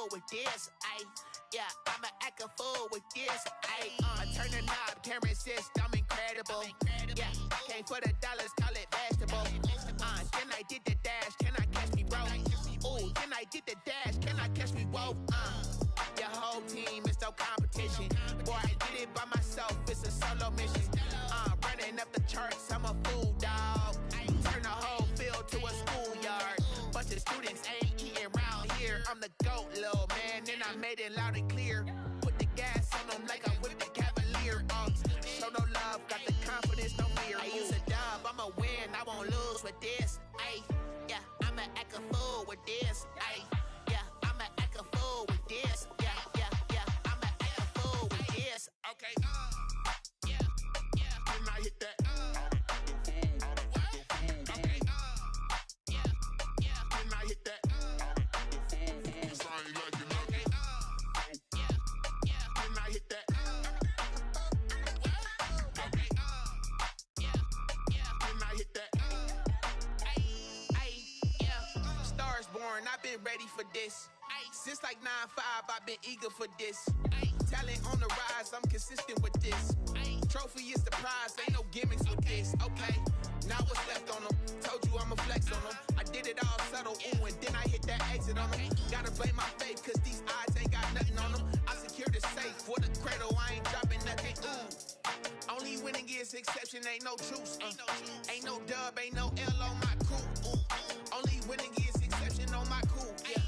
fool with this, ayy. Yeah, I'ma act a fool with this, ayy. I turn the knob, can't resist, I'm incredible. Yeah, came for the dollars, call it vegetable. Then I did the dash, can I catch me, bro? Ooh, then I did the dash, can I catch me, whoa? Your whole team is no competition. Boy, I did it by myself, it's a solo mission. Running up the charts, I'm a fool, dog. Turn the whole field to a schoolyard. Bunch of students ain't eating round here. I'm the GOAT, little man, and I made it loud and clear. Put the gas on them like I'm with the Cavalier. Show no love, got the confidence, no fear. I use a dub, I'ma win, I won't lose with this. Ay, yeah, I'ma act a fool with this. Ay, yeah, I'ma act a fool with this. Yeah, yeah, yeah, I'ma act a fool with this. Okay, yeah, yeah, then I hit that. I've been ready for this. Since like 9-5, I've been eager for this. Talent on the rise, I'm consistent with this. Trophy is the prize, ain't no gimmicks with this. Okay, now what's left on them? Told you I'ma flex on them. I did it all subtle, ooh, and then I hit that exit on them. Gotta blame my faith, cause these odds ain't got nothing on them. I secured the safe for the cradle, I ain't dropping nothing, ooh. Only winning is exception, ain't no truce. Ain't no dub, ain't no L on my crew. Ooh. Only winning is exception on my cool, yeah.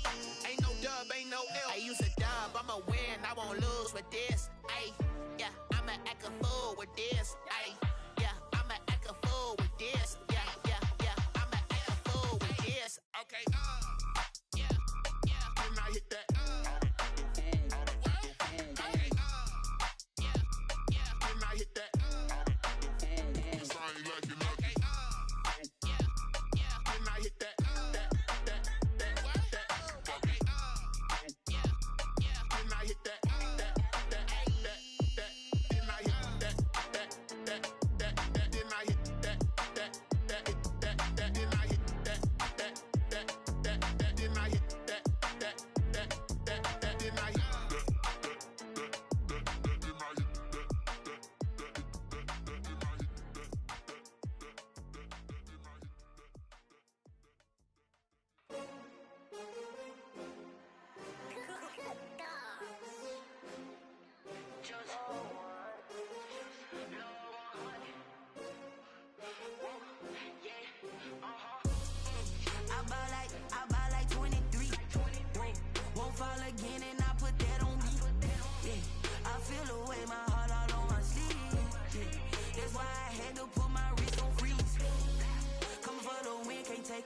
Ain't no dub, ain't no L. I use a dub, I'ma win, I won't lose with this. Ay, yeah, I'ma act a fool with this. Ay, yeah, I'ma act a fool with this. Yeah, yeah, yeah, I'ma act a fool with this. Okay, yeah, yeah, then I hit that. Okay, yeah, yeah, then I hit that.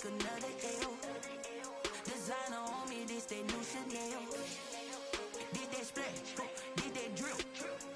Another L. Designer on me, this that new Chanel. Did that splash, did that drip.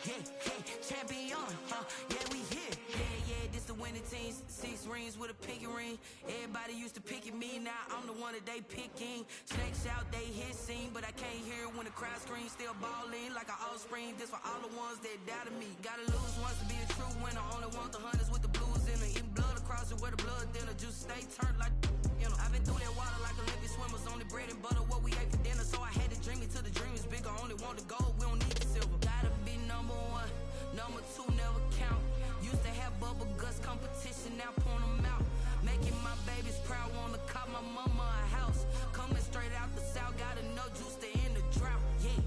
Yeah, yeah, champion, yeah, we here. Yeah, yeah, this the winning teams. 6 rings with a pinky ring. Everybody used to picking me, now I'm the one that they picking. Snakes out, they hit scene, but I can't hear when the crowd screams. Still balling like an offspring. This for all the ones that doubted me. Gotta lose once to be a true winner. Only want the hunters with the blues in it. Eating blood across it where the blood thinner. Juice stay turned like, you know. I've been through that water like Olympic swimmers. Only bread and butter, what we ate for dinner. So I had to dream it till the dream is bigger. Only want the gold, we don't need the silver. Gotta be number 1, number 2 never count. Used to have bubble guts competition, now point them out. Making my babies proud, wanna cop my mama a house. Coming straight out the south, got enough juice to end the drought. Yeah,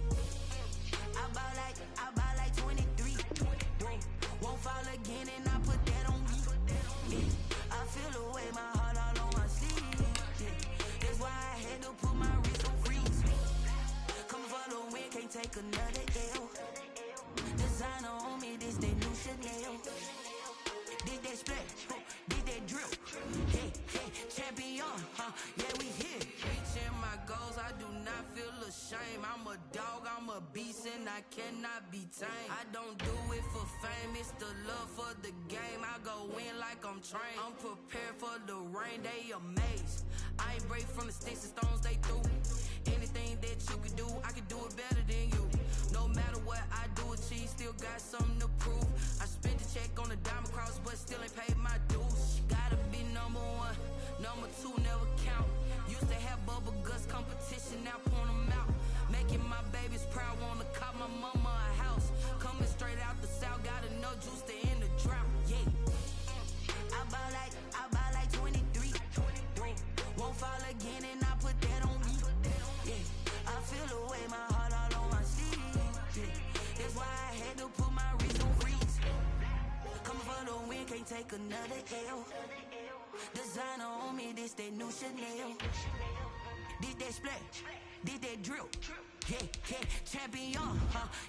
I buy like 23. Won't fall again, and I put that on me. Yeah, I feel the way, my heart all on my sleeve. Yeah, that's why I had to put my wrist on freeze. Come for the win, can't take another L. Designer on me, this that new Chanel. Did that splash, did that drip. Hey, hey, champion, yeah, we here. Reaching my goals, I do not feel ashamed. I'm a dog, I'm a beast, and I cannot be tamed. I don't do it for fame, it's the love for the game. I go in like I'm trained. I'm prepared for the rain, they amazed. I ain't break from the sticks and stones they threw. Anything that you can do, I can do it better than you. No matter what I do, achieve, still got something to prove. I spent the check on the diamond cross, but still ain't paid my dues. Gotta be number 1, number 2 never count. Used to have bubble guts competition, now point them out. Make mama a house. Coming straight out the south, got enough juice to end the drought. Yeah. I buy like 23. Won't fall again and I put that on me. Yeah. I feel the way, my heart all on my sleeve. Yeah. That's why I had to put my wrist on freeze. Coming for the win, can't take another L. Designer on me, this that new Chanel. This that splash, this that drip. Yeah, yeah, champion,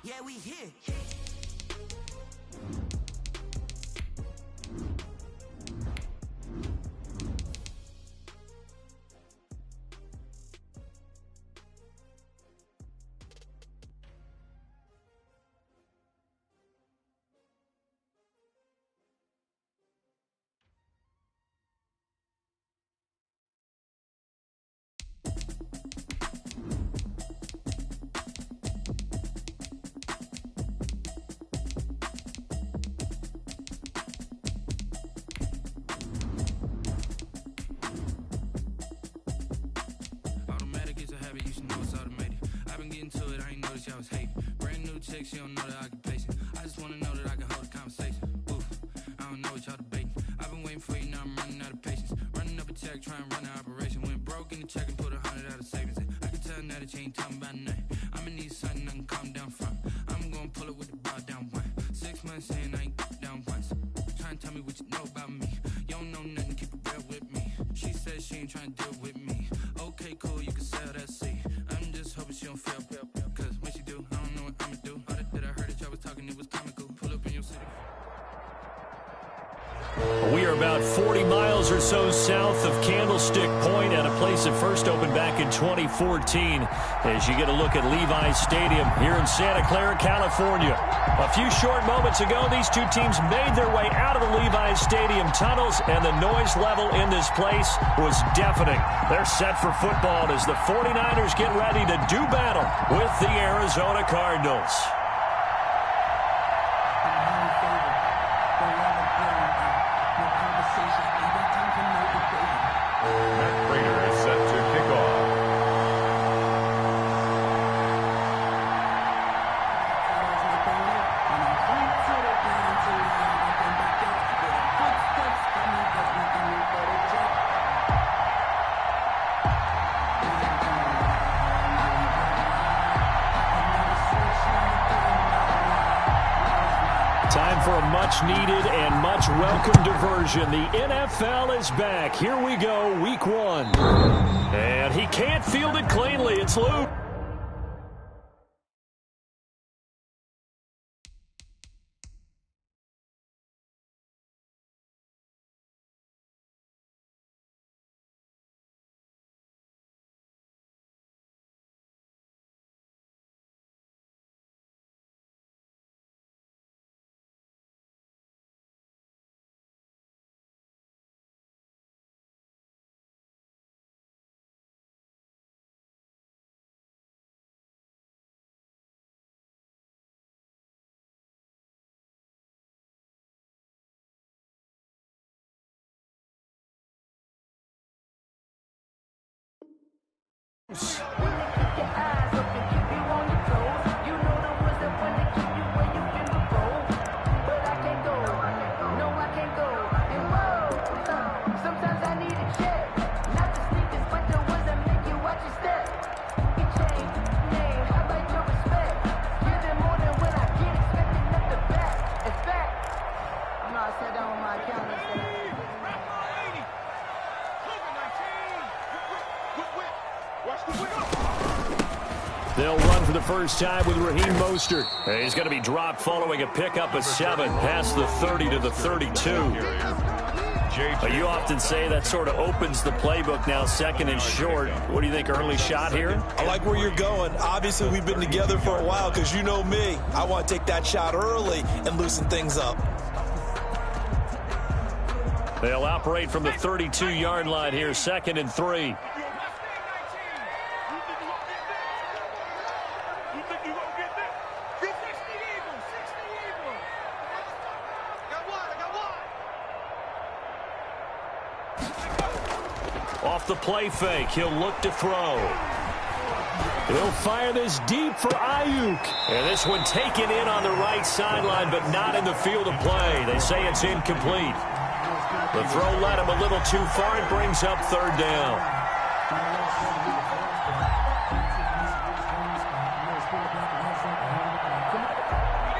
yeah, we here. I was hating. Brand new chick, she don't know the occupation. I just wanna know that I can hold a conversation. Oof, I don't know what y'all debating. I've been waiting for you, now I'm running out of patience. Running up a check, trying to run an operation. Went broke in the check and put 100 out of savings in. I can tell now that you ain't talking about nothing. I'ma need something I can calm down from. I'm gonna pull it with the bar down one. 6 months in, I ain't down once. Trying to tell me what you know about me. You don't know nothing, keep it real with me. She said she ain't trying to deal with me. Okay, cool, you can sell that seat. I'm just hoping she don't fail. Cause when she do, I don't know what I'ma do. All that I heard that y'all was talking, it was comical. Pull up in your city. We are about 40 miles or so south of Candlestick Point at a place that first opened back in 2014 as you get a look at Levi's Stadium here in Santa Clara, California. A few short moments ago, these two teams made their way out of the Levi's Stadium tunnels, and the noise level in this place was deafening. They're set for football as the 49ers get ready to do battle with the Arizona Cardinals. Time for a much-needed and much-welcome diversion. The NFL is back. Here we go, week 1. And he can't field it cleanly. It's Luke. They'll run for the first time with Raheem Mostert. He's going to be dropped following a pickup of 7 past the 30 to the 32. You often say that sort of opens the playbook now, 2nd and short. What do you think, early shot here? I like where you're going. Obviously, we've been together for a while because you know me. I want to take that shot early and loosen things up. They'll operate from the 32-yard line here, 2nd and 3. Off the play fake, he'll look to throw. He'll fire this deep for Ayuk. And this one taken in on the right sideline, but not in the field of play. They say it's incomplete. The throw led him a little too far and brings up third down.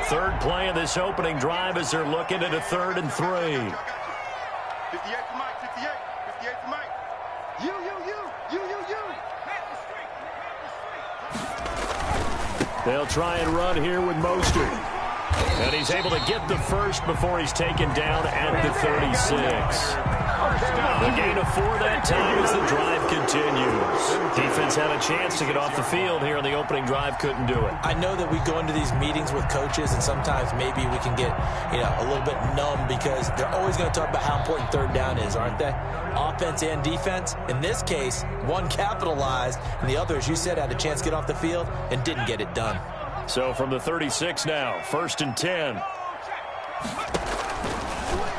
Third play of this opening drive as they're looking at a 3rd and 3. 58 to Mike, 58 to Mike. You. They'll try and run here with Mostert. And he's able to get the first before he's taken down at the 36. The gain of 4 that time as the drive continues. Defense had a chance to get off the field here on the opening drive, couldn't do it. I know that we go into these meetings with coaches, and sometimes maybe we can get, a little bit numb because they're always going to talk about how important third down is, aren't they? Offense and defense. In this case, one capitalized, and the other, as you said, had a chance to get off the field and didn't get it done. So from the 36 now, 1st and 10.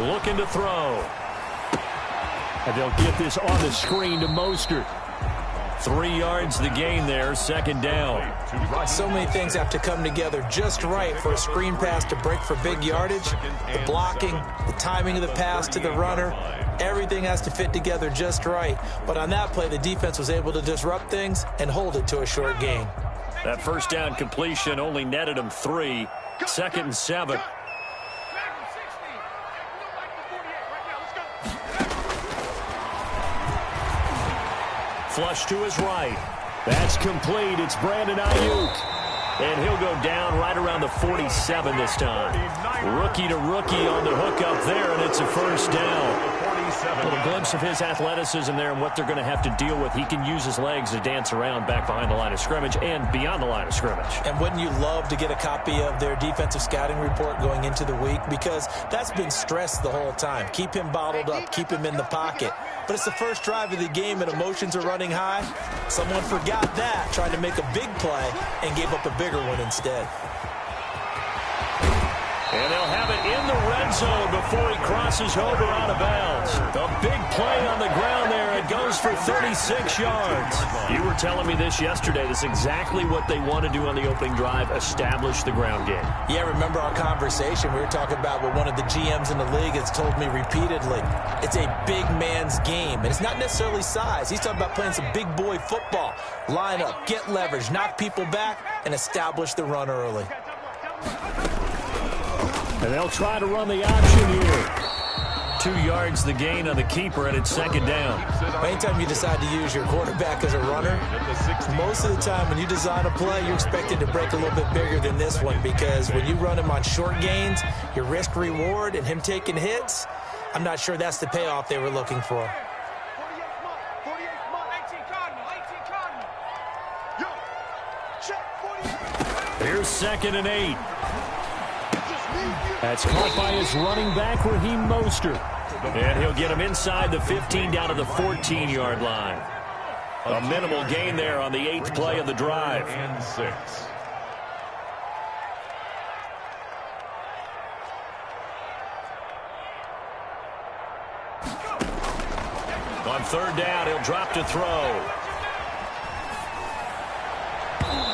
Looking to throw. And they'll get this on the screen to Mostert. 3 yards the gain there, 2nd down. So many things have to come together just right for a screen pass to break for big yardage. The blocking, the timing of the pass to the runner, everything has to fit together just right. But on that play, the defense was able to disrupt things and hold it to a short gain. That first down completion only netted him 3. 2nd and 7. Flush to his right. That's complete. It's Brandon Ayuk. And he'll go down right around the 47 this time. Rookie to rookie on the hook up there, and it's a first down. A little glimpse of his athleticism there and what they're going to have to deal with. He can use his legs to dance around back behind the line of scrimmage and beyond the line of scrimmage. And wouldn't you love to get a copy of their defensive scouting report going into the week? Because that's been stressed the whole time. Keep him bottled up. Keep him in the pocket. But it's the first drive of the game and emotions are running high. Someone forgot that, tried to make a big play, and gave up a bigger one instead. And they'll have it in the red zone before he crosses over out of bounds. A big play on the ground there. It goes for 36 yards. You were telling me this yesterday. This is exactly what they want to do on the opening drive, establish the ground game. Yeah, remember our conversation? We were talking about what one of the GMs in the league has told me repeatedly. It's a big man's game, and it's not necessarily size. He's talking about playing some big boy football. Line up, get leverage, knock people back, and establish the run early. And they'll try to run the option here. 2 yards the gain on the keeper, and it's 2nd down. Anytime you decide to use your quarterback as a runner, most of the time when you design a play, you're expected to break a little bit bigger than this one because when you run him on short gains, your risk-reward and him taking hits, I'm not sure that's the payoff they were looking for. Here's 2nd and 8. That's caught by his running back, Raheem Mostert. And he'll get him inside the 15 down to the 14-yard line. A minimal gain there on the 8th play of the drive. And 6. On 3rd down, he'll drop to throw.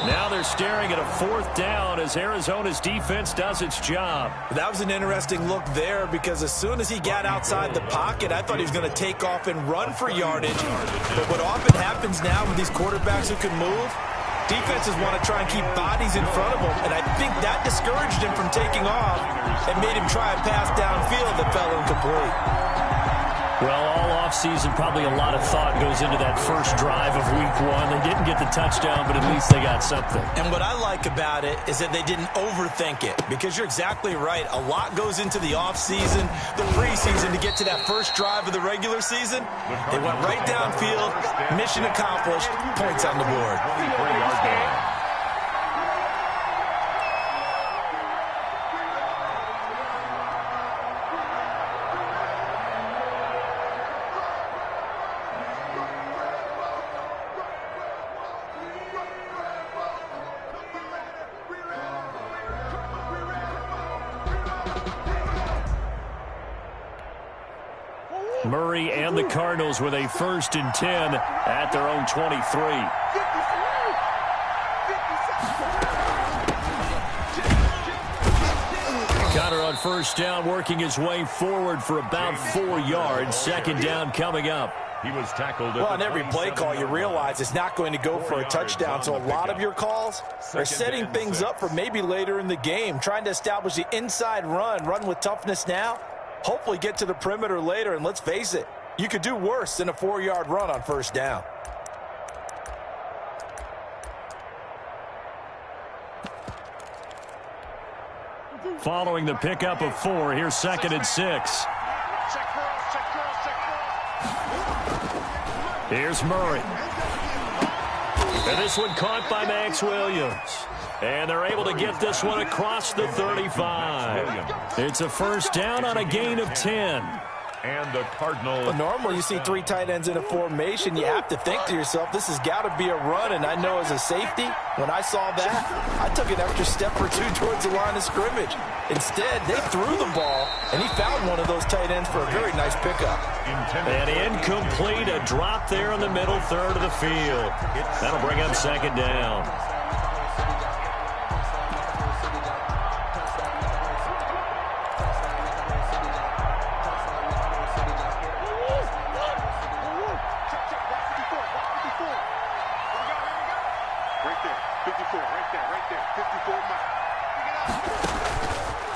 Now they're staring at a 4th down as Arizona's defense does its job. That was an interesting look there because as soon as he got outside the pocket, I thought he was going to take off and run for yardage. But what often happens now with these quarterbacks who can move, defenses want to try and keep bodies in front of them, and I think that discouraged him from taking off and made him try a pass downfield that fell incomplete. Well, all offseason, probably a lot of thought goes into that first drive of week 1. They didn't get the touchdown, but at least they got something. And what I like about it is that they didn't overthink it, because you're exactly right. A lot goes into the offseason, the preseason to get to that first drive of the regular season. They went right downfield, mission accomplished, points on the board. Murray and the Cardinals with a 1st and 10 at their own 23. Connor on first down, working his way forward for about 4 yards. Second down coming up. He was tackled. Well, on every play call, you realize it's not going to go for a touchdown. So a lot of your calls are setting things up for maybe later in the game, trying to establish the inside run with toughness now, hopefully get to the perimeter later. And let's face it, you could do worse than a 4-yard run on first down. Following the pickup of 4, here's 2nd and 6. Here's Murray. And this one caught by Max Williams. And they're able to get this one across the 35. It's a first down on a gain of 10. And the Cardinal. Well, normally you see 3 tight ends in a formation. You have to think to yourself, this has got to be a run. And I know as a safety, when I saw that, I took an extra step or 2 towards the line of scrimmage. Instead, they threw the ball, and he found one of those tight ends for a very nice pickup. And incomplete, a drop there in the middle third of the field. That'll bring up 2nd down.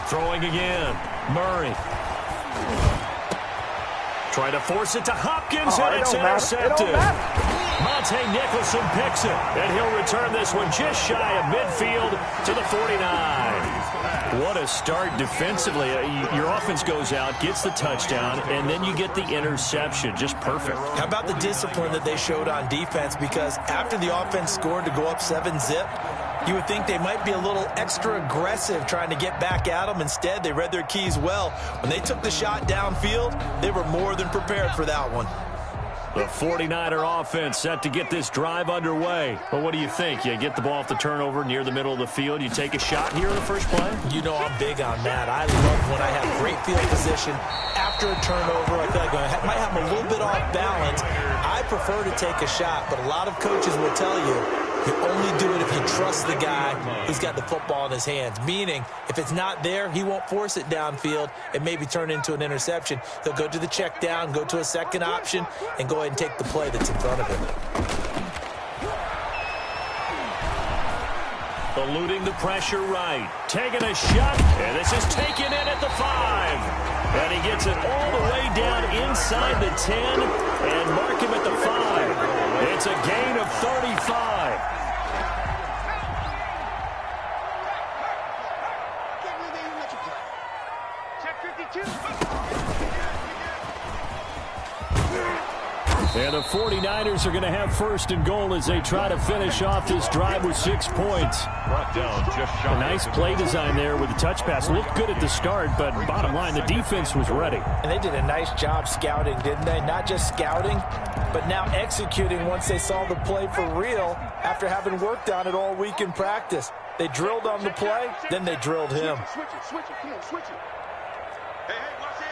Throwing again, Murray. Trying to force it to Hopkins, and it's intercepted. Monte Nicholson picks it, and he'll return this one just shy of midfield to the 49. What a start defensively. Your offense goes out, gets the touchdown, and then you get the interception. Just perfect. How about the discipline that they showed on defense? Because after the offense scored to go up 7-zip, you would think they might be a little extra aggressive trying to get back at them. Instead, they read their keys well. When they took the shot downfield, they were more than prepared for that one. The 49er offense set to get this drive underway. Well, what do you think? You get the ball off the turnover near the middle of the field. You take a shot here in the first play? You know I'm big on that. I love when I have great field position after a turnover. I feel like I might have a little bit off balance. I prefer to take a shot, but a lot of coaches will tell you only do it if you trust the guy who's got the football in his hands. Meaning, if it's not there, he won't force it downfield and maybe turn into an interception. He'll go to the check down, go to a second option, and go ahead and take the play that's in front of him. Eluding the pressure right. Taking a shot, and this is taken in at the 5. And he gets it all the way down inside the 10 and mark him at the 5. It's a gain of 35. And the 49ers are going to have 1st and goal as they try to finish off this drive with 6 points. Brought down just shy. A nice play design there with the touch pass. Looked good at the start, but bottom line, the defense was ready. And they did a nice job scouting, didn't they? Not just scouting, but now executing once they saw the play for real after having worked on it all week in practice. They drilled on the play, then they drilled him. Switch it. Come on, switch it. Hey, watch it.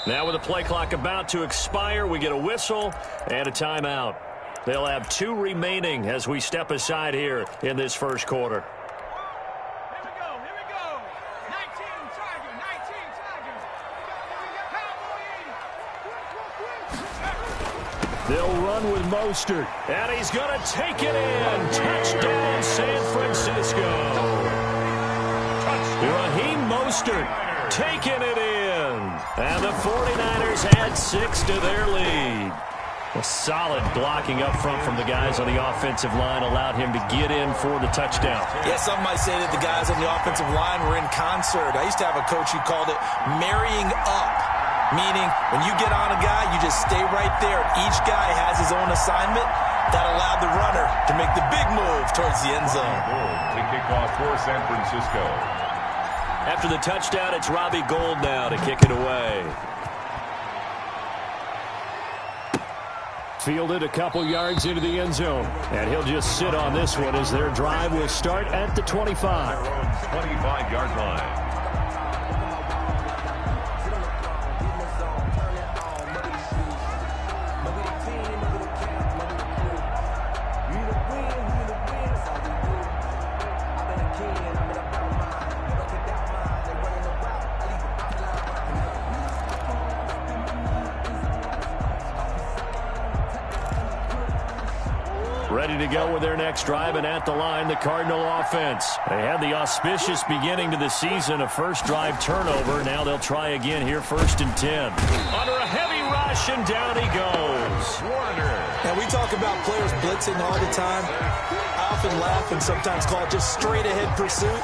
Now with the play clock about to expire, we get a whistle and a timeout. They'll have 2 remaining as we step aside here in this first quarter. Here we go. 19 Tiger. They'll run with Mostert, and he's going to take it in. Touchdown, San Francisco. Raheem Mostert taking it in. And the 49ers add 6 to their lead. A solid blocking up front from the guys on the offensive line allowed him to get in for the touchdown. Yeah, some might say that the guys on the offensive line were in concert. I used to have a coach who called it marrying up, meaning when you get on a guy, you just stay right there. Each guy has his own assignment. That allowed the runner to make the big move towards the end zone. To kick off for San Francisco. After the touchdown, it's Robbie Gould now to kick it away. Fielded a couple yards into the end zone. And he'll just sit on this one as their drive will start at the 25. 25-yard line. Ready to go with their next drive, and at the line, the Cardinal offense. They had the auspicious beginning to the season, a first drive turnover. Now they'll try again here, 1st and 10. Under a heavy rush, and down he goes. Warner. Now, we talk about players blitzing all the time. I often laugh and sometimes call it just straight-ahead pursuit.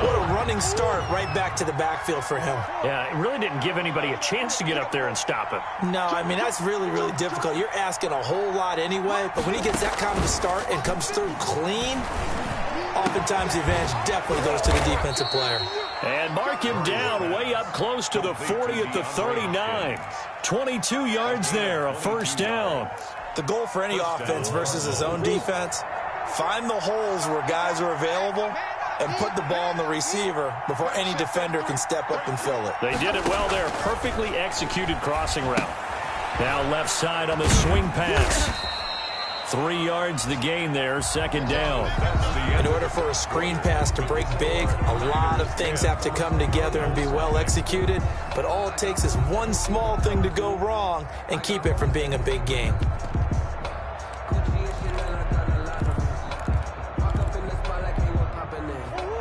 What a running start right back to the backfield for him. Yeah, it really didn't give anybody a chance to get up there and stop him. No, I mean, that's really, really difficult. You're asking a whole lot anyway, but when he gets that kind of a start and comes through clean, oftentimes the advantage definitely goes to the defensive player. And mark him down way up close to the 40 at the 39. 22 yards there, a first down. The goal for any offense versus his own defense, find the holes where guys are available and put the ball in the receiver before any defender can step up and fill it. They did it well there. Perfectly executed crossing route. Now left side on the swing pass. 3 yards the gain there, 2nd down. In order for a screen pass to break big, a lot of things have to come together and be well executed, but all it takes is one small thing to go wrong and keep it from being a big gain.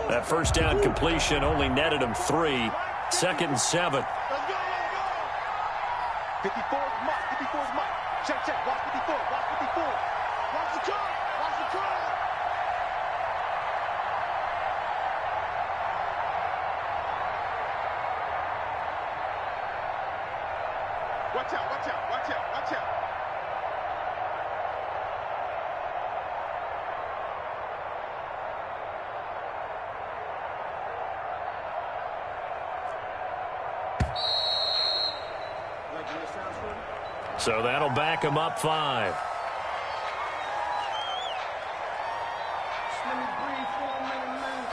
That first down completion only netted him 3. 2nd and 7. 54 Mike. 54 Mike. Check. Watch 54. Watch 54. Watch the car. Watch the car. Watch out. Watch out. Watch out. Watch out. So that'll back him up 5. Let me breathe for a minute, man.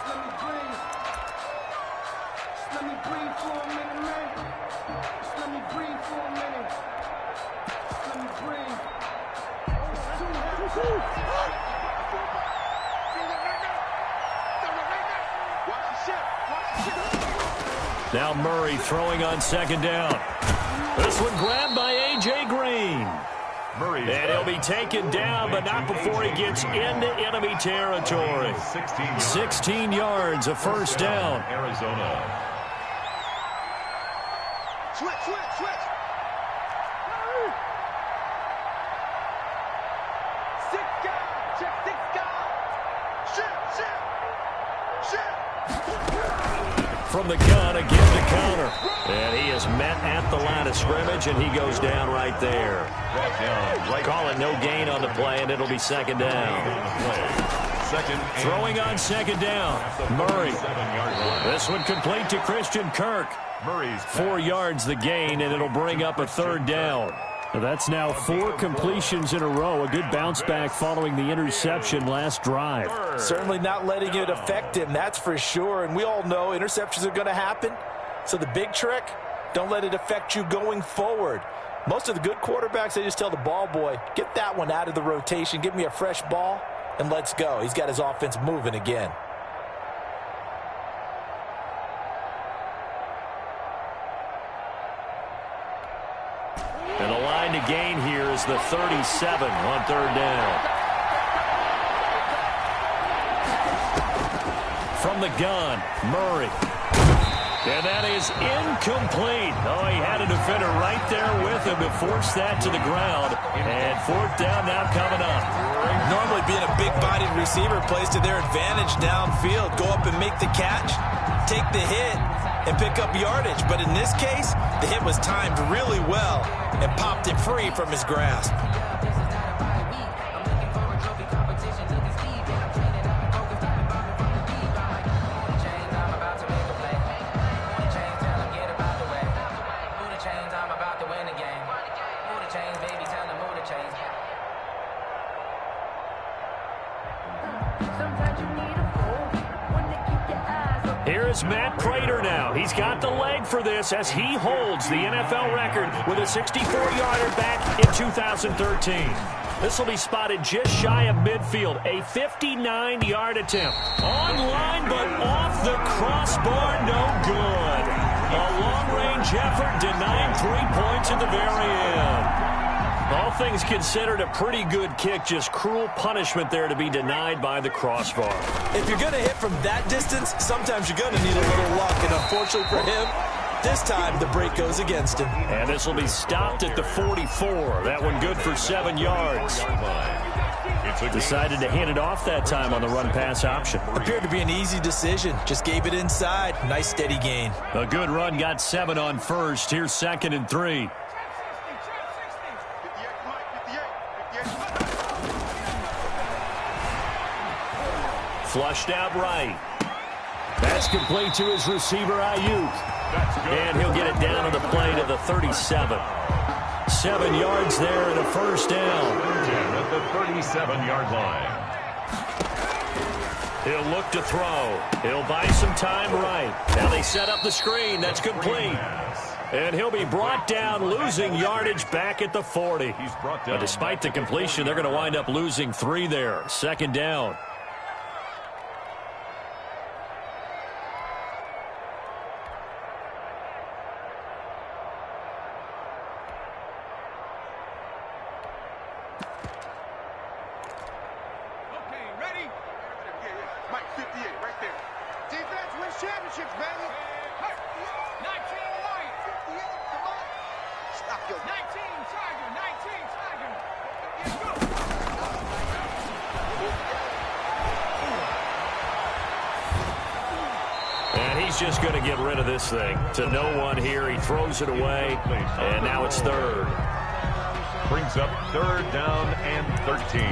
Let me breathe. Let me breathe for a minute, man. Let me breathe for a minute. Let me breathe. It's too heavy. Watch the ship. Watch the ship. Now Murray throwing on 2nd down. This one grabbed by A.J. Green. And he'll be taken down, but not before he gets into enemy territory. 16 yards, a first down. Arizona. Switch. Six guys. Check 6 guys. Shit. From the gun, again to counter. And he is met at the line of scrimmage, and he goes down right there. Call it no gain on the play, and it'll be 2nd down. Throwing on 2nd down, Murray. This one complete to Christian Kirk. 4 yards the gain, and it'll bring up a 3rd down. That's now 4 completions in a row. A good bounce back following the interception last drive. Certainly not letting it affect him, that's for sure. And we all know interceptions are going to happen. So the big trick, don't let it affect you going forward. Most of the good quarterbacks, they just tell the ball boy, get that one out of the rotation, give me a fresh ball, and let's go. He's got his offense moving again. And the line to gain here is the 37 on 3rd down. From the gun, Murray. And that is incomplete. Oh, he had a defender right there with him to force that to the ground. And 4th down now coming up. Normally being a big-bodied receiver plays to their advantage downfield. Go up and make the catch, take the hit, and pick up yardage. But in this case, the hit was timed really well and popped it free from his grasp. Here is Matt Prater now. He's got the leg for this as he holds the NFL record with a 64-yarder back in 2013. This will be spotted just shy of midfield. A 59-yard attempt. On line, but off the crossbar, no good. A long-range effort denying 3 points at the very end. All things considered, a pretty good kick. Just cruel punishment there to be denied by the crossbar. If you're going to hit from that distance, sometimes you're going to need a little luck. And unfortunately for him, this time the break goes against him. And this will be stopped at the 44. That one good for 7 yards. Decided to hand it off that time on the run-pass option. Appeared to be an easy decision. Just gave it inside. Nice steady gain. A good run, got 7 on first. Here's 2nd and 3. Flushed out right. That's complete to his receiver, Ayuk. And he'll get it down to the play to the 37. 7 yards there and a first down. At the 37-yard line. He'll look to throw. He'll buy some time right. Now they set up the screen. That's complete. And he'll be brought down, losing yardage back at the 40. But despite the completion, they're going to wind up losing 3 there. 2nd down. Championships, baby. 19 white. 58, come on. Stop your 19 Tiger. 19 Tiger. And he's just going to get rid of this thing. To no one here. He throws it away. And now it's 3rd. Brings up 3rd down and 13.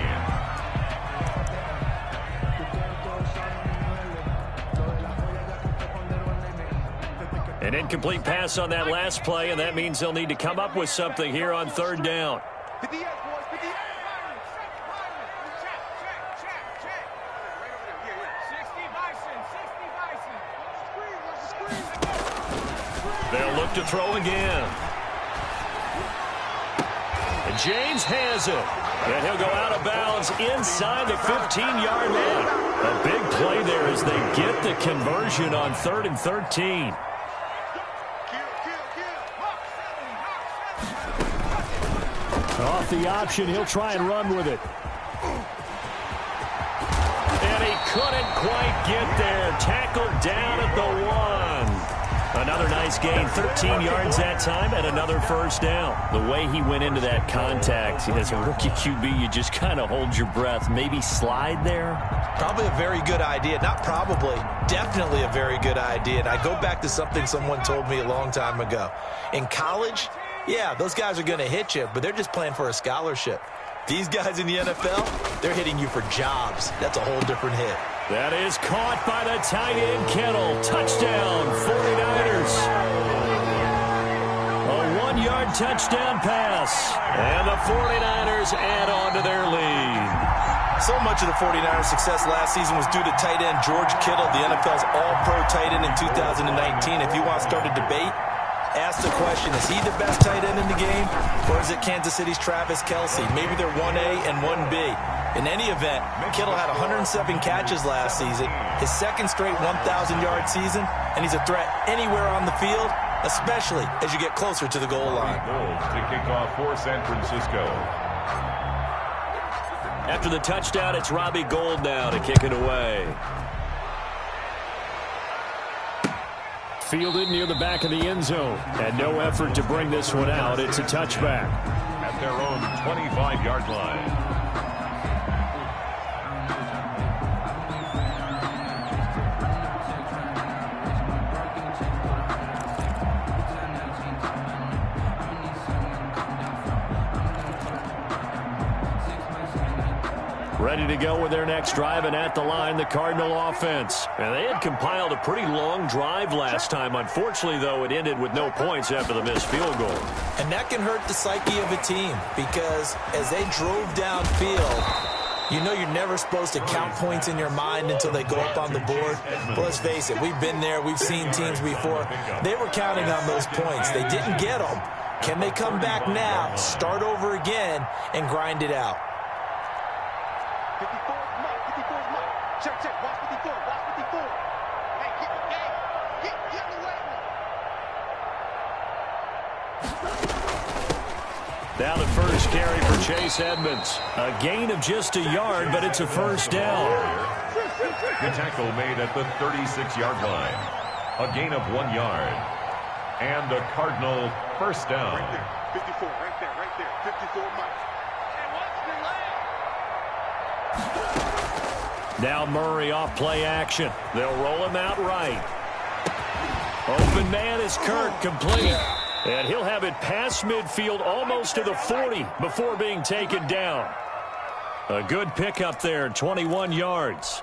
An incomplete pass on that last play, and that means they'll need to come up with something here on 3rd down. 58, boys, 58. They'll look to throw again. And James has it. And he'll go out of bounds inside the 15-yard line. A big play there as they get the conversion on 3rd and 13. Off the option, he'll try and run with it. And he couldn't quite get there. Tackled down at the 1. Another nice gain, 13 yards that time, and another first down. The way he went into that contact, as a rookie QB, you just kind of hold your breath. Maybe slide there? Probably a very good idea. Not probably. Definitely a very good idea. And I go back to something someone told me a long time ago. In college, yeah, those guys are going to hit you, but they're just playing for a scholarship. These guys in the NFL, they're hitting you for jobs. That's a whole different hit. That is caught by the tight end, Kittle. Touchdown, 49ers. A 1-yard touchdown pass. And the 49ers add on to their lead. So much of the 49ers' success last season was due to tight end George Kittle, the NFL's all-pro tight end in 2019. If you want to start a debate, ask the question, is he the best tight end in the game, or is it Kansas City's Travis Kelce? Maybe they're 1A and 1B. In any event, Kittle had 107 catches last season, his 2nd straight 1,000-yard season, and he's a threat anywhere on the field, especially as you get closer to the goal line. To kick off for San Francisco. After the touchdown, it's Robbie Gould now to kick it away. Fielded near the back of the end zone. And no effort to bring this one out. It's a touchback. At their own 25-yard line. Ready to go with their next drive, and at the line, the Cardinal offense. And they had compiled a pretty long drive last time. Unfortunately, though, it ended with no points after the missed field goal. And that can hurt the psyche of a team, because as they drove downfield, you know you're never supposed to count points in your mind until they go up on the board. But let's face it, we've been there. We've seen teams before. They were counting on those points. They didn't get them. Can they come back now, start over again, and grind it out? 54 is Mike. Check, check. Watch 54. Watch 54. Hey, get in the way. Now the first carry for Chase Edmonds. A gain of just a yard, but it's a first down. The tackle made at the 36-yard line. A gain of 1 yard. And a Cardinal first down. Right there. 54, right there. 54 miles. Now Murray off play action. They'll roll him out right. Open man is Kirk, complete. And he'll have it past midfield almost to the 40 before being taken down. A good pickup there, 21 yards.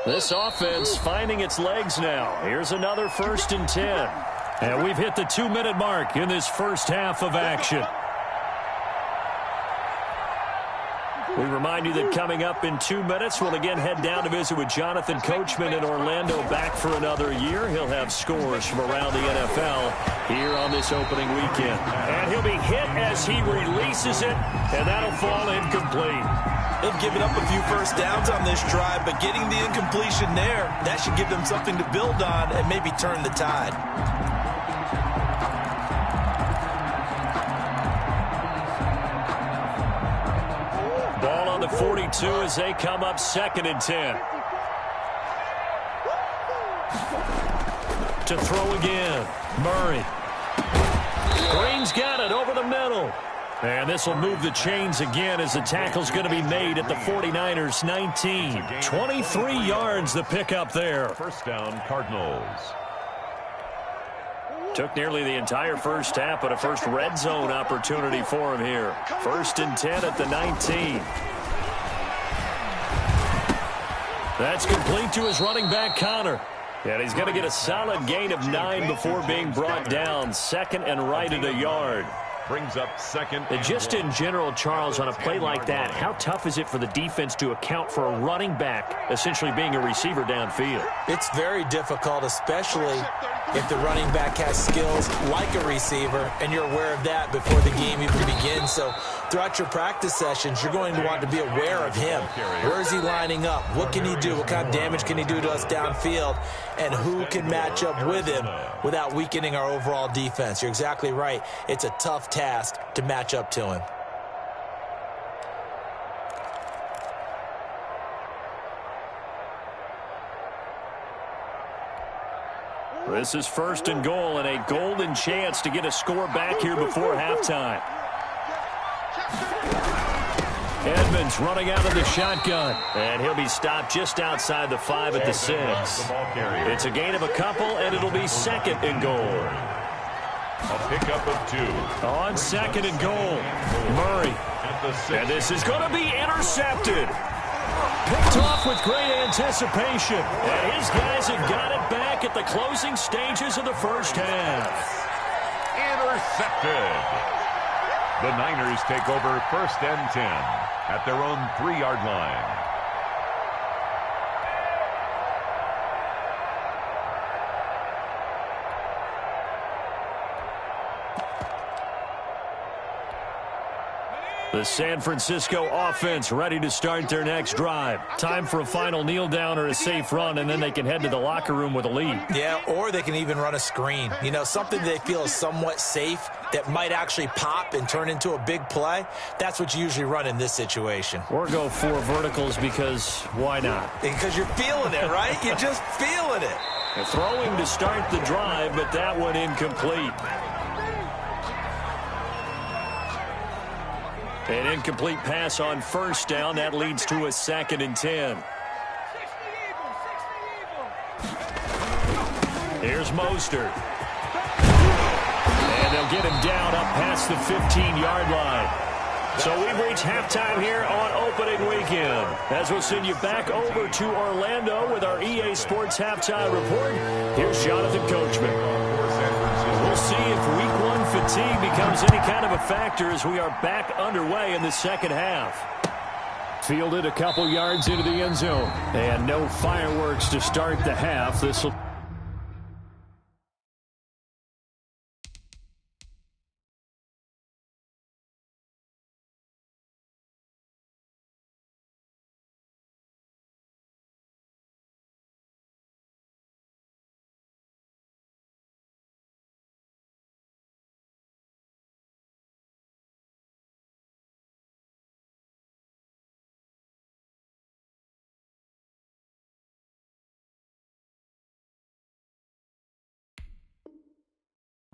This offense finding its legs now. Here's another 1st and 10. And we've hit the 2-minute mark in this first half of action. We remind you that coming up in 2 minutes, we'll again head down to visit with Jonathan Coachman in Orlando, back for another year. He'll have scores from around the NFL here on this opening weekend. And he'll be hit as he releases it, and that'll fall incomplete. They've given up a few first downs on this drive, but getting the incompletion there, that should give them something to build on and maybe turn the tide. Ball on the 42 as they come up 2nd and 10. To throw again. Murray. Green's got it over the middle. And this will move the chains again as the tackle's going to be made at the 49ers 19. 23 yards the pickup there. First down, Cardinals. Took nearly the entire first half, but a first red zone opportunity for him here. 1st and 10 at the 19. That's complete to his running back, Connor. And he's going to get a solid gain of 9 before being brought down. 2nd and right at a yard. Brings up 2nd. And just in general, Charles, on a play like that, how tough is it for the defense to account for a running back essentially being a receiver downfield? It's very difficult, especially if the running back has skills like a receiver, and you're aware of that before the game even begins. So throughout your practice sessions, you're going to want to be aware of him. Where is he lining up? What can he do? What kind of damage can he do to us downfield? And who can match up with him without weakening our overall defense? You're exactly right. It's a tough task to match up to him. This is 1st and goal and a golden chance to get a score back here before halftime. Edmonds running out of the shotgun. And he'll be stopped just outside the 5 at the 6. It's a gain of a couple, and it'll be 2nd and goal. A pickup of 2. On 2nd and goal, Murray. And this is going to be intercepted. Picked off with great anticipation. And his guys have got it back at the closing stages of the first half. Intercepted. The Niners take over 1st and 10 at their own 3-yard line. The San Francisco offense ready to start their next drive. Time for a final kneel down or a safe run, and then they can head to the locker room with a lead. Yeah, or they can even run a screen. You know, something they feel is somewhat safe that might actually pop and turn into a big play. That's what you usually run in this situation. Or go 4 verticals because why not? Because you're feeling it, right? You're just feeling it. They're throwing to start the drive, but that one incomplete. An incomplete pass on 1st down. That leads to a 2nd and 10. Here's Mostert. And they'll get him down up past the 15-yard line. So we've reached halftime here on opening weekend. As we'll send you back over to Orlando with our EA Sports halftime report, here's Jonathan Coachman. We'll see if Week 1 fatigue becomes any kind of a factor as we are back underway in the second half. Fielded a couple yards into the end zone. And no fireworks to start the half. This will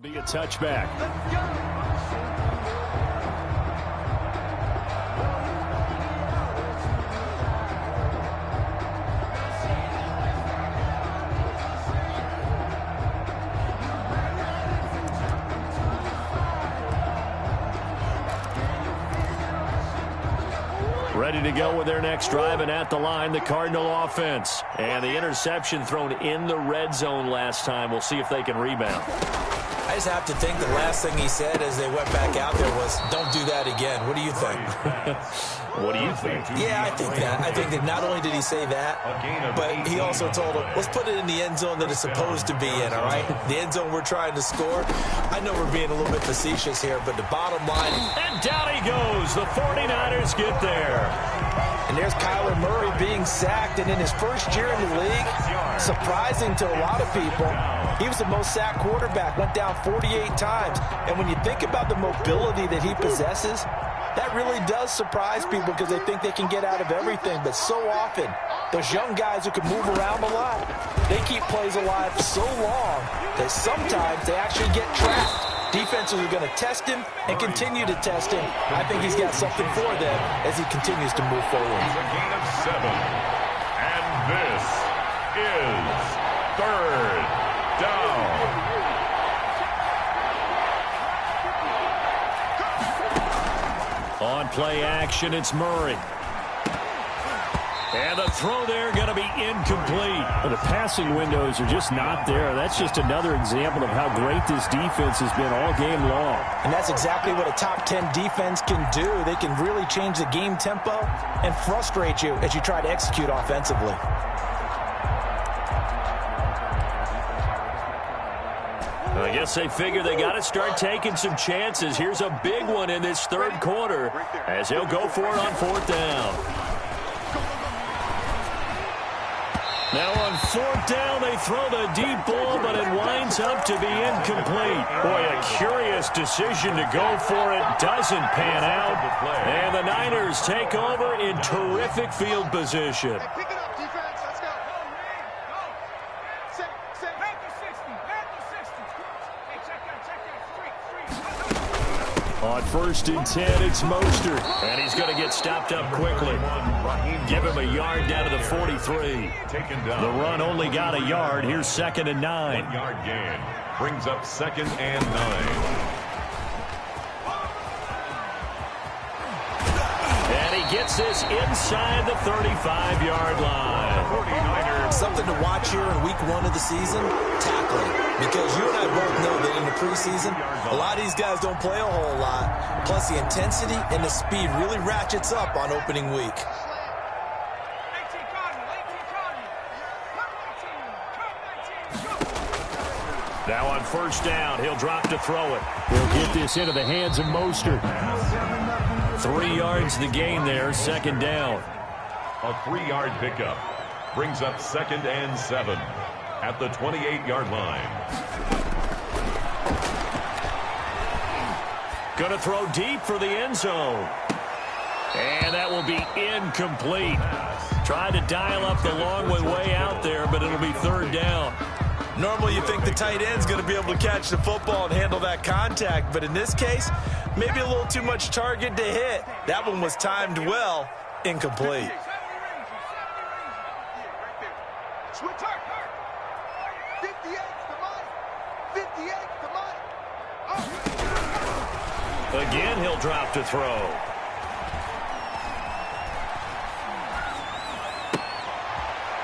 Be a touchback. Ready to go with their next drive, and at the line, the Cardinal offense. And the interception thrown in the red zone last time. We'll see if they can rebound. I just have to think the last thing he said as they went back out there was, don't do that again. What do you think? What do you think? Yeah, I think that. I think that not only did he say that, but he also told him, let's put it in the end zone that it's supposed to be in, all right? The end zone we're trying to score. I know we're being a little bit facetious here, but the bottom line. And down he goes. The 49ers get there. And there's Kyler Murray being sacked, and in his first year in the league, surprising to a lot of people, he was the most sacked quarterback, went down 48 times. And when you think about the mobility that he possesses, that really does surprise people because they think they can get out of everything. But so often, those young guys who can move around a lot, they keep plays alive so long that sometimes they actually get trapped. Defenses are going to test him and continue to test him. I think he's got something for them as he continues to move forward. It's a gain of 7. And this is third down. On play action, it's Murray. And the throw there going to be incomplete. Well, the passing windows are just not there. That's just another example of how great this defense has been all game long. And that's exactly what a top 10 defense can do. They can really change the game tempo and frustrate you as you try to execute offensively. I guess they figure they got to start taking some chances. Here's a big one in this third quarter as he'll go for it on fourth down. Now on fourth down, they throw the deep ball, but it winds up to be incomplete. Boy, a curious decision to go for it. Doesn't pan out. And the Niners take over in terrific field position. Pick it up, defense. Let's go. Set. Back to 60. Back to 60. Hey, check that. Street. On first and 10, it's Mostert. And he's going to get stopped up quickly. Give him a yard down to the 43. The run only got a yard. Here's 2nd and 9. 1 yard gain. Brings up 2nd and 9. And he gets this inside the 35-yard line. 49ers. Something to watch here in week 1 of the season, tackling. Because you and I both know that in the preseason, a lot of these guys don't play a whole lot. Plus, the intensity and the speed really ratchets up on opening week. Now on first down, he'll drop to throw it. He'll get this into the hands of Mostert. 3 yards the gain there, 2nd down. A 3-yard pickup. Brings up 2nd and 7 at the 28-yard line. Gonna throw deep for the end zone. And that will be incomplete. Tried to dial up the long way out there, but it'll be 3rd down. Normally you think the tight end's going to be able to catch the football and handle that contact, but in this case, maybe a little too much target to hit. That one was timed well, incomplete. Switch her. 58's the money. 58's the money. Again, he'll drop to throw.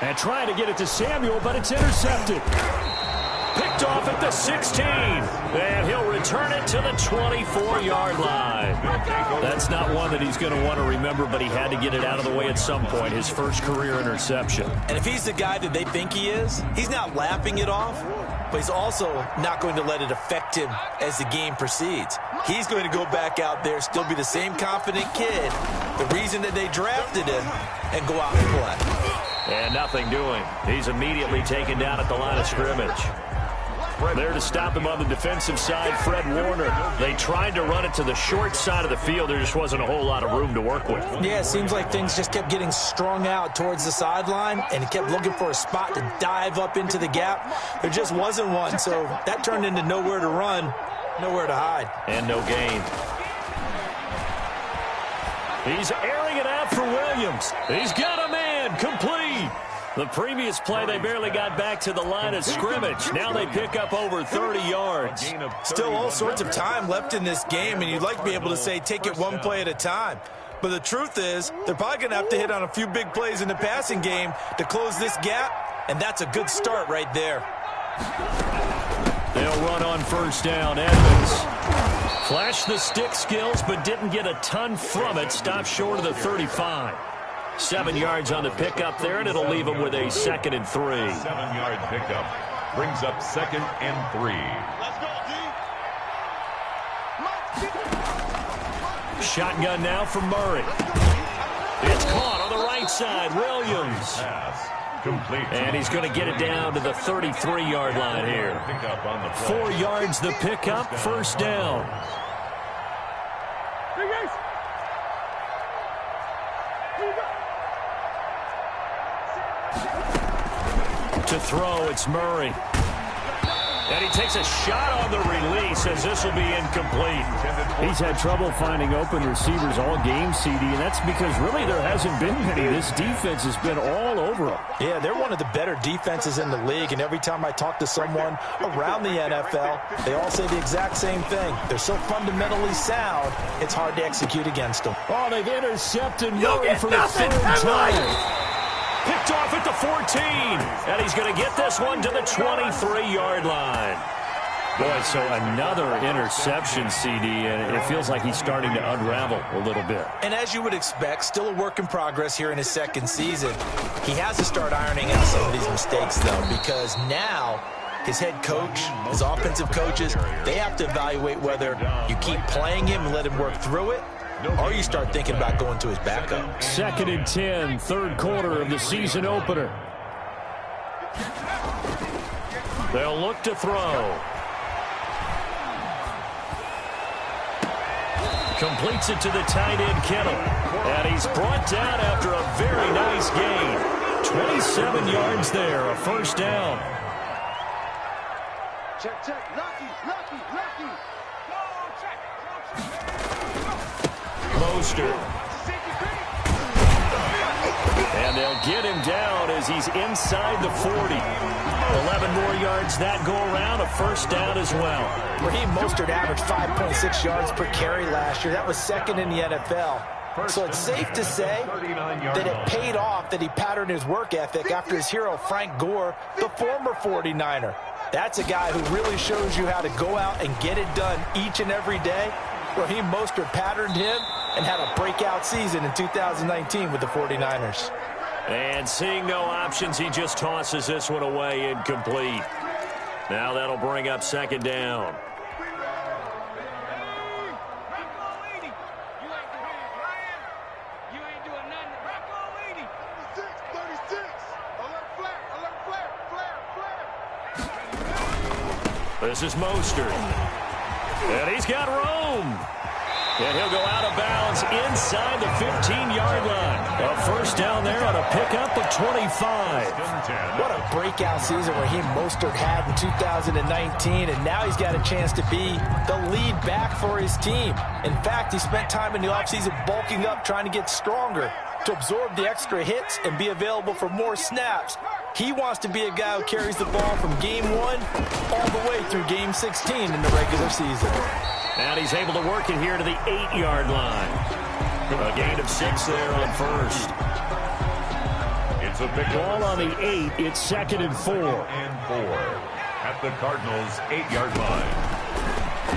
And trying to get it to Samuel, but it's intercepted. Picked off at the 16. And he'll return it to the 24-yard line. That's not one that he's going to want to remember, but he had to get it out of the way at some point. His first career interception. And if he's the guy that they think he is, he's not laughing it off, but he's also not going to let it affect him as the game proceeds. He's going to go back out there, still be the same confident kid, the reason that they drafted him, and go out and play. And nothing doing. He's immediately taken down at the line of scrimmage. There to stop him on the defensive side, Fred Warner. They tried to run it to the short side of the field. There just wasn't a whole lot of room to work with. Yeah, it seems like things just kept getting strung out towards the sideline, and he kept looking for a spot to dive up into the gap. There just wasn't one, so that turned into nowhere to run, nowhere to hide. And no gain. He's airing it out for Williams. He's got a man, complete. The previous play, they barely got back to the line of scrimmage. Now they pick up over 30 yards. Still all sorts of time left in this game, and you'd like to be able to say take it one play at a time. But the truth is, they're probably going to have to hit on a few big plays in the passing game to close this gap, and that's a good start right there. They'll run on first down. Edmonds flashed the stick skills, but didn't get a ton from it. Stopped short of the 35. 7 yards on the pickup there, and it'll leave them with a 2nd and 3. 7-yard pickup brings up 2nd and 3. Shotgun now for Murray. It's caught on the right side. Williams. Pass complete. And he's going to get it down to the 33-yard line here. 4 yards the pickup, first down. To throw, it's Murray. And he takes a shot on the release as this will be incomplete. He's had trouble finding open receivers all game, CD, and that's because really there hasn't been many. This defense has been all over them. Yeah, they're one of the better defenses in the league, and every time I talk to someone around the NFL, they all say the exact same thing. They're so fundamentally sound, it's hard to execute against them. Oh, they've intercepted Murray for the 3rd time. Picked off at the 14, and he's going to get this one to the 23-yard line. Boy, so another interception, CD, and it feels like he's starting to unravel a little bit. And as you would expect, still a work in progress here in his 2nd season. He has to start ironing out some of these mistakes, though, because now his head coach, his offensive coaches, they have to evaluate whether you keep playing him and let him work through it, or you start thinking about going to his backup. 2nd and 10, 3rd quarter of the season opener. They'll look to throw. Completes it to the tight end, Kittle. And he's brought down after a very nice gain. 27 yards there, a first down. Check, check. Lucky. Mostert. And they'll get him down as he's inside the 40. 11 more yards that go around, a first down as well. Raheem Mostert averaged 5.6 yards per carry last year. That was 2nd in the NFL. So it's safe to say that it paid off that he patterned his work ethic after his hero, Frank Gore, the former 49er. That's a guy who really shows you how to go out and get it done each and every day. Raheem Mostert patterned him and had a breakout season in 2019 with the 49ers. And seeing no options, he just tosses this one away incomplete. Now that'll bring up 2nd down. This is Mostert. And he's got room. And he'll go out of bounds inside the 15-yard line. A first down there on a pickup of 25. What a breakout season Raheem Mostert had in 2019, and now he's got a chance to be the lead back for his team. In fact, he spent time in the offseason bulking up, trying to get stronger to absorb the extra hits and be available for more snaps. He wants to be a guy who carries the ball from game 1 all the way through game 16 in the regular season. And he's able to work it here to the 8-yard line. A gain of 6 there on first. It's a big ball on the 8. It's 2nd and 4. And 4 at the Cardinals' 8-yard line.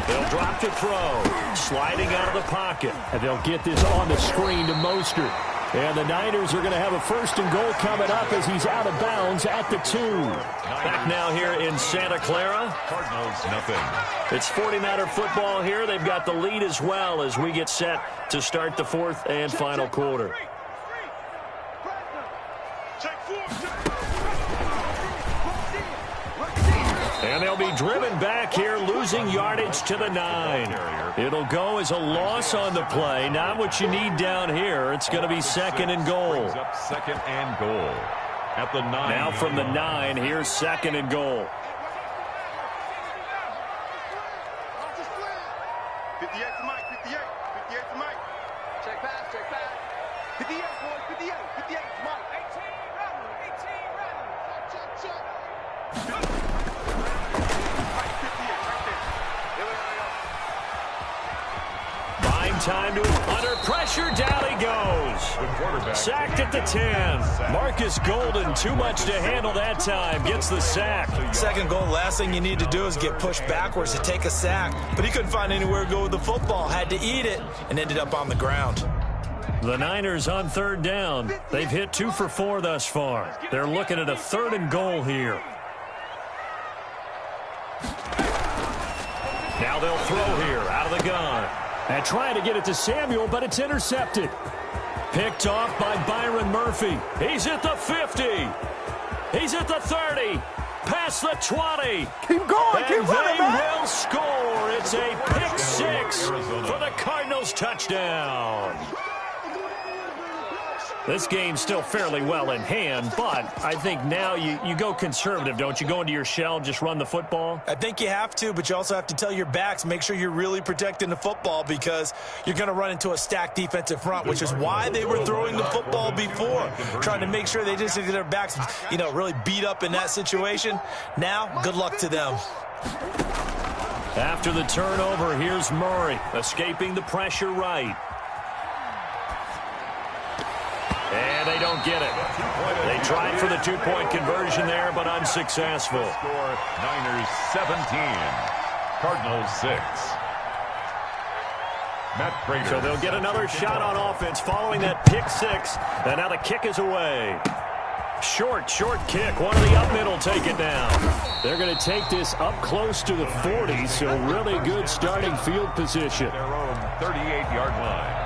They'll drop to throw. Sliding out of the pocket. And they'll get this on the screen to Mostert. And the Niners are going to have a 1st and goal coming up as he's out of bounds at the 2. Back now here in Santa Clara. Cardinals, nothing. It's 49er football here. They've got the lead as well as we get set to start the 4th and final quarter. And they'll be driven back here, losing yardage to the 9. It'll go as a loss on the play. Not what you need down here. It's going to be second and goal. Brings up second and goal at the 9. Now from the 9, here's second and goal. 58 to Mike, 58 to Mike. Check pass, 58, boys, 58 to Mike. 18 running. Check. Mike, 58, right there. Buying time to under pressure, down he goes. Sacked at the 10. Marcus Golden, too much to handle that time, gets the sack. Second goal, last thing you need to do is get pushed backwards to take a sack. But he couldn't find anywhere to go with the football, had to eat it, and ended up on the ground. The Niners on third down. They've hit 2 for 4 thus far. They're looking at a third and goal here. Now they'll throw here out of the gun. And trying to get it to Samuel, but it's intercepted. Picked off by Byron Murphy. He's at the 50. He's at the 30. Past the 20. Keep going. Keep running, man. They will score. It's a pick 6 for the Cardinals touchdown. This game's still fairly well in hand, but I think now you go conservative, don't you? Go into your shell, just run the football? I think you have to, but you also have to tell your backs, make sure you're really protecting the football because you're going to run into a stacked defensive front, which is why they were throwing the football before, trying to make sure they just get their backs, really beat up in that situation. Now, good luck to them. After the turnover, here's Murray, escaping the pressure right. And they don't get it. They tried for the 2-point conversion there, but unsuccessful. Score Niners 17, Cardinals 6. Matt Prater. So they'll get another shot on offense following that pick 6. And now the kick is away. Short kick. One of the up mid will take it down. They're going to take this up close to the 40, so really good starting field position. Their own 38-yard line.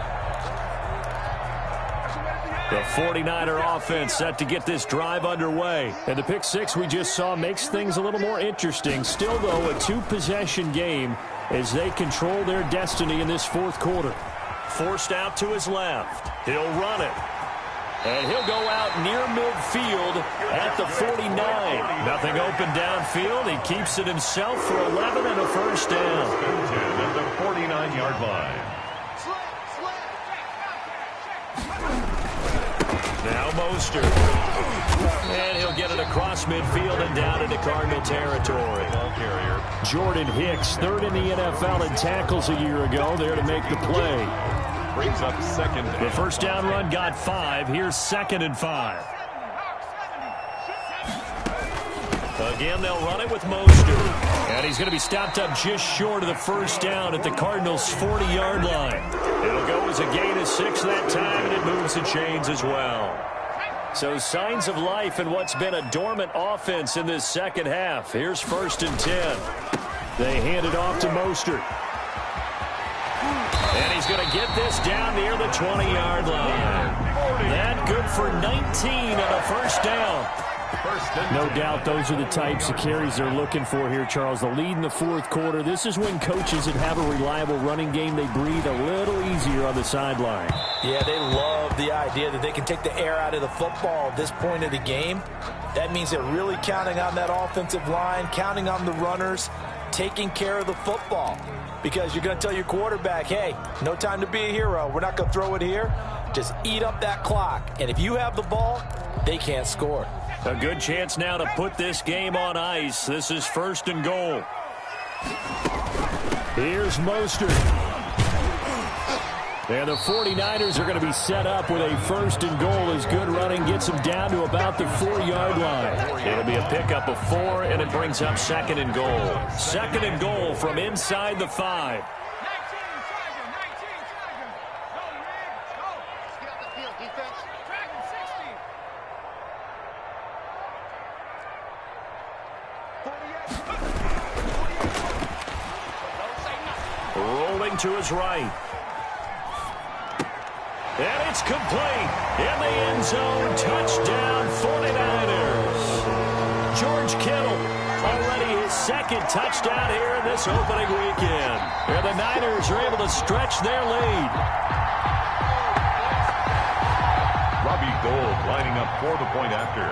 The 49er offense set to get this drive underway. And the pick 6 we just saw makes things a little more interesting. Still, though, a 2-possession game as they control their destiny in this fourth quarter. Forced out to his left. He'll run it. And he'll go out near midfield at the 49. Nothing open downfield. He keeps it himself for 11 and a first down. At the 49-yard line. Now Mostert. And he'll get it across midfield and down into Cardinal territory. Jordan Hicks, third in the NFL in tackles a year ago, there to make the play. Brings up second. The first down run got 5. Here's 2nd and 5. Again, they'll run it with Mostert. And he's going to be stopped up just short of the first down at the Cardinals' 40-yard line. It'll go as a gain of 6 that time, and it moves the chains as well. So signs of life in what's been a dormant offense in this second half. Here's 1st and 10. They hand it off to Mostert. And he's going to get this down near the 20-yard line. That good for 19 and a first down. No doubt those are the types of carries they're looking for here, Charles. The lead in the fourth quarter. This is when coaches that have a reliable running game, they breathe a little easier on the sideline. Yeah, they love the idea that they can take the air out of the football at this point of the game. That means they're really counting on that offensive line, counting on the runners, taking care of the football. Because you're going to tell your quarterback, hey, no time to be a hero. We're not going to throw it here. Just eat up that clock. And if you have the ball, they can't score. A good chance now to put this game on ice. This is 1st and goal. Here's Mostert. And the 49ers are going to be set up with a 1st and goal as good running gets them down to about the 4-yard line. It'll be a pickup of 4, and it brings up 2nd and goal. 2nd and goal from inside the 5. Rolling to his right. And it's complete. In the end zone. Touchdown, 49ers. George Kittle second touchdown here in this opening weekend. And the Niners are able to stretch their lead. Robbie Gould lining up for the point after.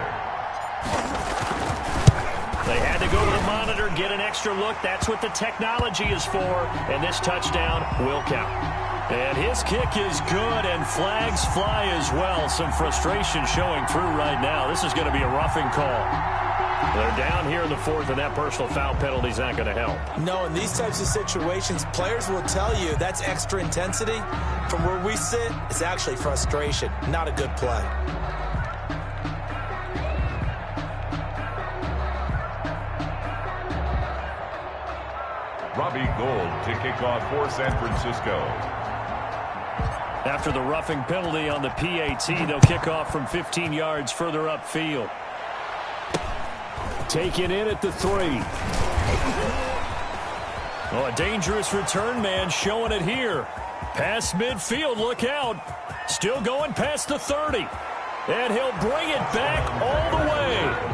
They had to go to the monitor, get an extra look. That's what the technology is for. And this touchdown will count. And his kick is good, and flags fly as well. Some frustration showing through right now. This is going to be a roughing call. They're down here in the fourth, and that personal foul penalty is not going to help. No, in these types of situations, players will tell you that's extra intensity. From where we sit, it's actually frustration, not a good play. Robbie Gould to kick off for San Francisco. After the roughing penalty on the PAT, they'll kick off from 15 yards further upfield. Taken in at the 3. Oh, a dangerous return man showing it here. Past midfield, look out. Still going past the 30. And he'll bring it back all the way.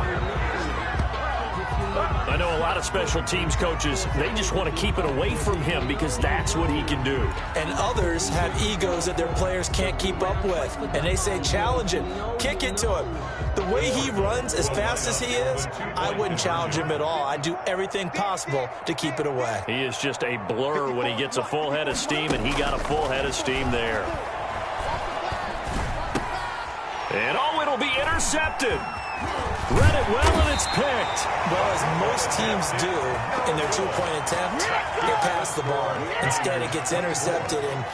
I know a lot of special teams coaches, they just want to keep it away from him because that's what he can do. And others have egos that their players can't keep up with. And they say, challenge him, kick it to him. The way he runs as fast as he is, I wouldn't challenge him at all. I'd do everything possible to keep it away. He is just a blur when he gets a full head of steam, and he got a full head of steam there. And oh, it'll be intercepted. Read it well, and it's picked. Well, as most teams do in their two-point attempt, get past the ball. Instead, it gets intercepted. And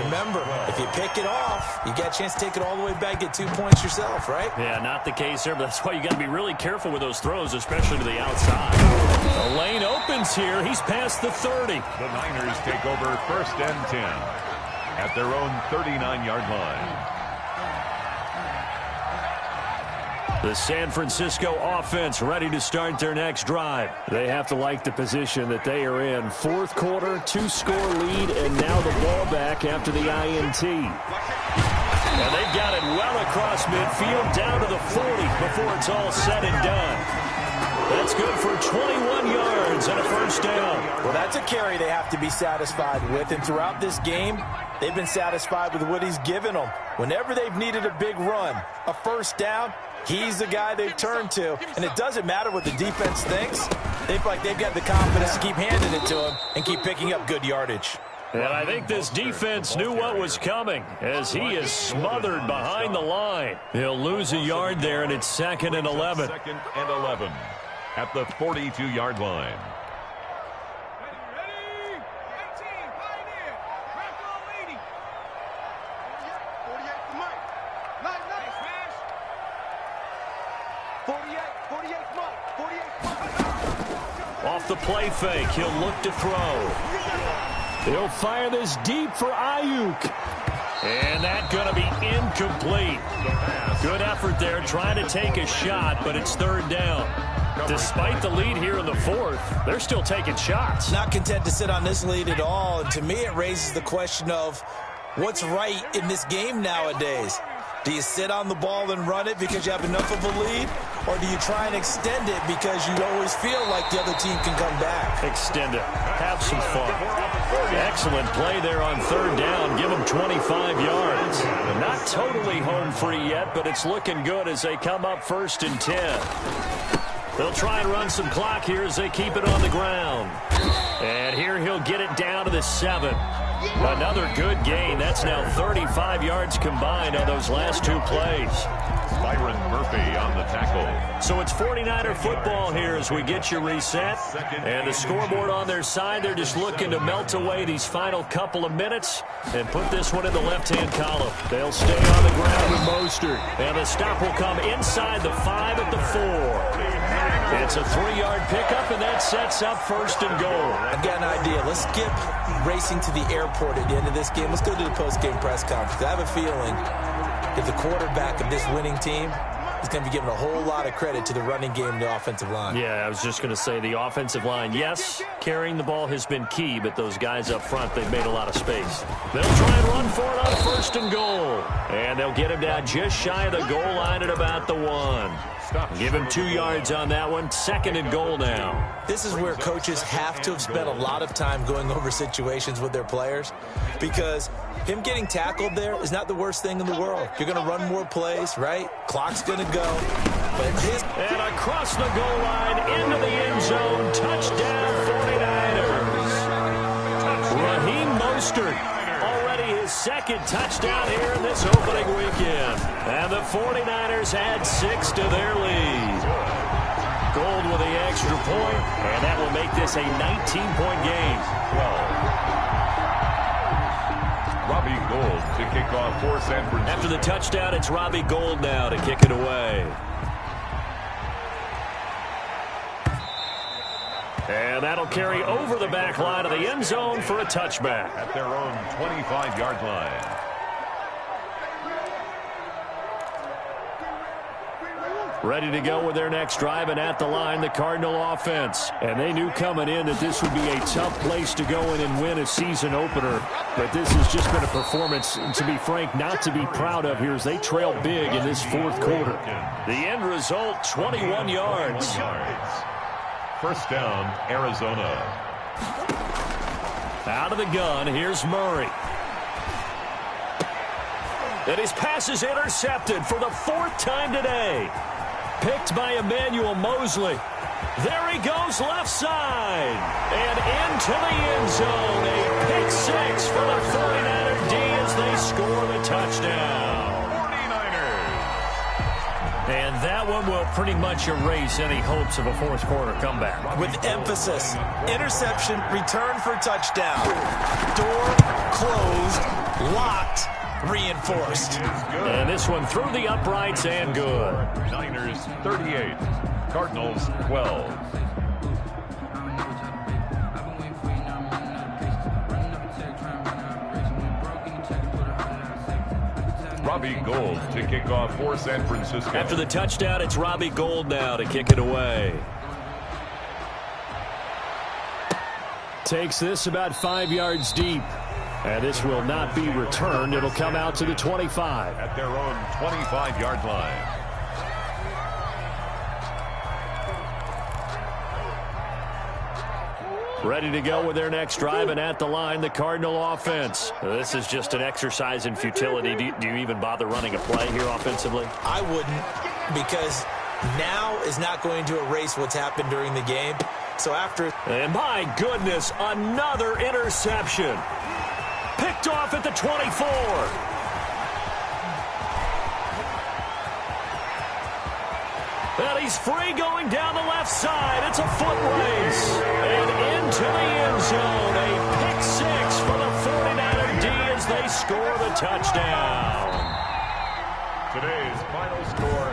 remember, if you pick it off, you get a chance to take it all the way back, get 2 points yourself, right? Yeah, not the case there, but that's why you got to be really careful with those throws, especially to the outside. The lane opens here. He's past the 30. The Niners take over 1st and 10 at their own 39-yard line. The San Francisco offense ready to start their next drive. They have to like the position that they are in. Fourth quarter, 2-score lead, and now the ball back after the INT. And they've got it well across midfield, down to the 40 before it's all said and done. That's good for 21 yards and a first down. Well, that's a carry they have to be satisfied with. And throughout this game, they've been satisfied with what he's given them. Whenever they've needed a big run, a first down, he's the guy they've turned to. And it doesn't matter what the defense thinks. They feel like they've got the confidence to keep handing it to him and keep picking up good yardage. And I think this defense knew what was coming as he is smothered behind the line. He'll lose a yard there, and it's 2nd and 11. 2nd and 11 at the 42-yard line. Ready? 18, Pioneer. Crack on leading. 48 for Mike. Nice smash. 48 Mike. Off the play fake, he'll look to throw. They'll fire this deep for Ayuk. And that's going to be incomplete. Good effort there, trying to take a shot, but it's 3rd down. Despite the lead here in the 4th, they're still taking shots. Not content to sit on this lead at all. And to me, it raises the question of what's right in this game nowadays. Do you sit on the ball and run it because you have enough of a lead? Or do you try and extend it because you always feel like the other team can come back? Extend it. Have some fun. Excellent play there on 3rd down. Give them 25 yards. They're not totally home free yet, but it's looking good as they come up 1st and 10. They'll try and run some clock here as they keep it on the ground. And here he'll get it down to the 7. Another good gain. That's now 35 yards combined on those last 2 plays. Byron Murphy on the tackle. So it's 49er football here as we get you reset. And the scoreboard on their side, they're just looking to melt away these final couple of minutes and put this one in the left-hand column. They'll stay on the ground with Mostert. And the stop will come inside the 5 at the 4. It's a 3-yard pickup, and that sets up 1st and goal. I've got an idea. Let's skip racing to the airport at the end of this game. Let's go to the post-game press conference. I have a feeling that the quarterback of this winning team is going to be given a whole lot of credit to the running game and the offensive line. Yeah, I was just going to say the offensive line, yes, carrying the ball has been key, but those guys up front, they've made a lot of space. They'll try and run for it on 1st and goal. And they'll get him down just shy of the goal line at about the 1. Give him 2 yards on that one. 2nd and goal now. This is where coaches have to have spent a lot of time going over situations with their players, because him getting tackled there is not the worst thing in the world. You're going to run more plays, right? Clock's going to go. And across the goal line, into the end zone, touchdown 49ers. Raheem Mostert, already his 2nd touchdown here in this opening weekend. And the 49ers add 6 to their lead. Gold with the extra point, and that will make this a 19-point game. 12. Robbie Gould to kick off for San Francisco. After the touchdown, it's Robbie Gould now to kick it away. And that'll carry over the back line of the end zone for a touchback. At their own 25-yard line. Ready to go with their next drive, and at the line, the Cardinal offense. And they knew coming in that this would be a tough place to go in and win a season opener. But this has just been a performance, to be frank, not to be proud of here as they trail big in this 4th quarter. The end result, 21 yards. First down, Arizona. Out of the gun, here's Murray. And his pass is intercepted for the 4th time today. Picked by Emmanuel Mosley. There he goes left side. And into the end zone. A pick 6 for the 49er D as they score the touchdown. 49ers. And that one will pretty much erase any hopes of a 4th quarter comeback. With emphasis, interception, return for touchdown. Door closed, locked, reinforced. And this one through the uprights and good. Niners 38, Cardinals 12. Robbie Gould to kick off for San Francisco. After the touchdown, it's Robbie Gould now to kick it away. Takes this about 5 yards deep. And this will not be returned. It'll come out to the 25. At their own 25-yard line. Ready to go with their next drive, and at the line, the Cardinal offense. This is just an exercise in futility. Do you even bother running a play here offensively? I wouldn't, because now is not going to erase what's happened during the game. So after... And my goodness, another interception. Picked off at the 24. And he's free going down the left side. It's a foot race. And into the end zone. A pick 6 for the 49er D as they score the touchdown. Today's final score,